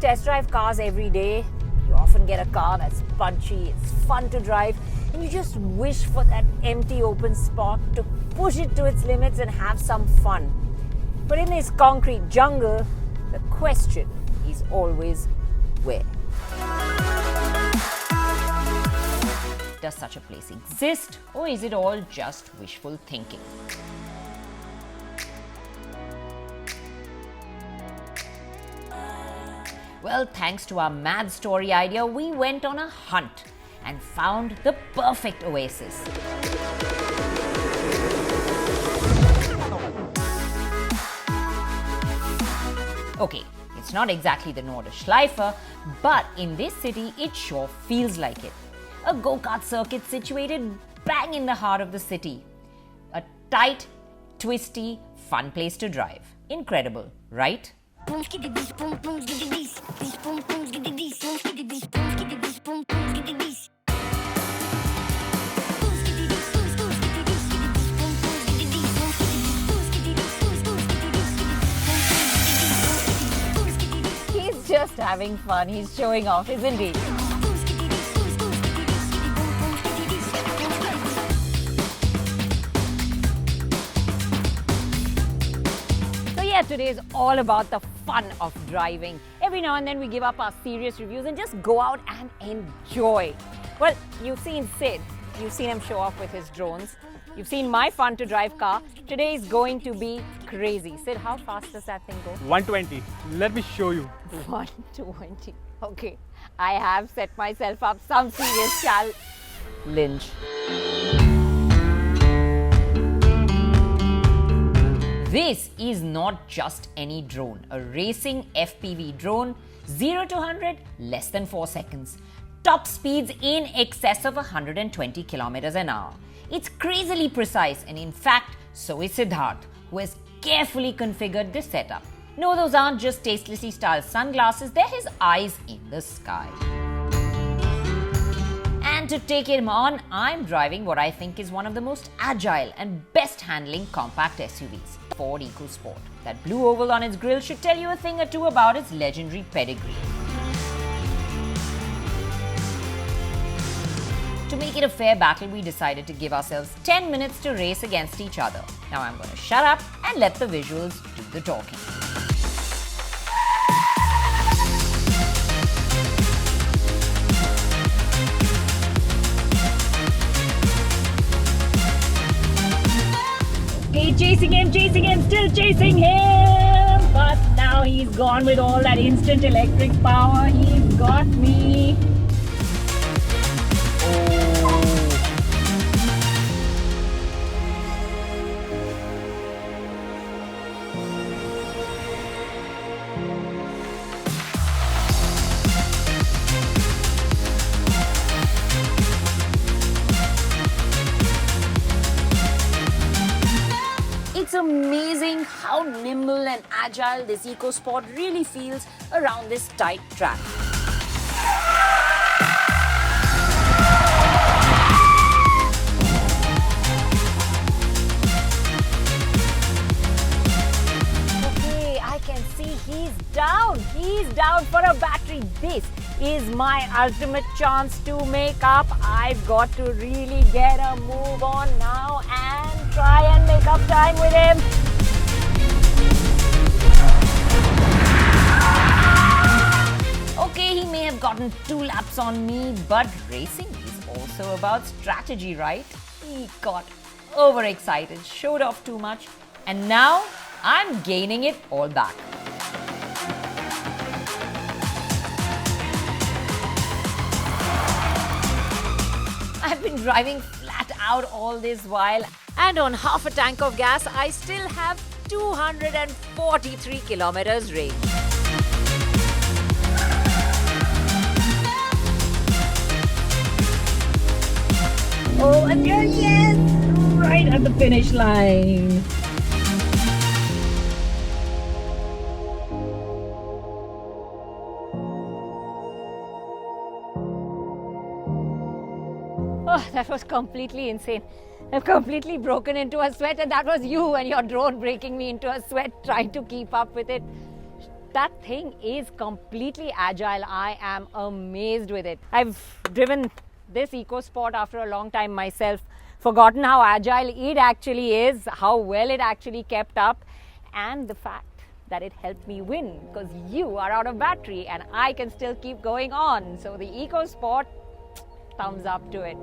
test drive cars every day. You often get a car that's punchy, it's fun to drive, and you just wish for that empty open spot to push it to its limits and have some fun. But in this concrete jungle, the question is always where? Does such a place exist, or is it all just wishful thinking? Well, thanks to our mad story idea, we went on a hunt and found the perfect oasis. Okay, it's not exactly the Nordschleife, but in this city, it sure feels like it. A go-kart circuit situated bang in the heart of the city. A tight, twisty, fun place to drive. Incredible, right? He's just having fun. He's showing off, isn't he? Today is all about the fun of driving. Every now and then we give up our serious reviews and just go out and enjoy. Well, you've seen Sid. You've seen him show off with his drones. You've seen my fun to drive car. Today is going to be crazy. Sid, how fast does that thing go? 120. Let me show you. 120. Okay. I have set myself up some serious challenge. This is not just any drone, a racing FPV drone, 0 to 100 less than 4 seconds. Top speeds in excess of 120 kilometers an hour. It's crazily precise, and in fact, so is Siddharth, who has carefully configured this setup. No, those aren't just tastelessly styled sunglasses, they're his eyes in the sky. And to take him on, I'm driving what I think is one of the most agile and best handling compact SUVs, Ford Ecosport. That blue oval on its grille should tell you a thing or two about its legendary pedigree. To make it a fair battle, we decided to give ourselves 10 minutes to race against each other. Now I'm going to shut up and let the visuals do the talking. Chasing him, still chasing him! But now he's gone with all that instant electric power. He's got me. It's amazing how nimble and agile this EcoSport really feels around this tight track. Okay, I can see he's down. He's down for a battery. This is my ultimate chance to make up. I've got to really get a move on now and try and make up time with him. Okay, he may have gotten 2 laps on me, but racing is also about strategy, right? He got overexcited, showed off too much, and now I'm gaining it all back. I've been driving flat out all this while, and on half a tank of gas, I still have 243 kilometers range. Oh, and yes! Right at the finish line. Oh, that was completely insane. I've completely broken into a sweat, and that was you and your drone breaking me into a sweat trying to keep up with it. That thing is completely agile. I am amazed with it. I've driven this EcoSport after a long time myself, forgotten how agile it actually is, how well it actually kept up, and the fact that it helped me win because you are out of battery and I can still keep going on. So the EcoSport, thumbs up to it.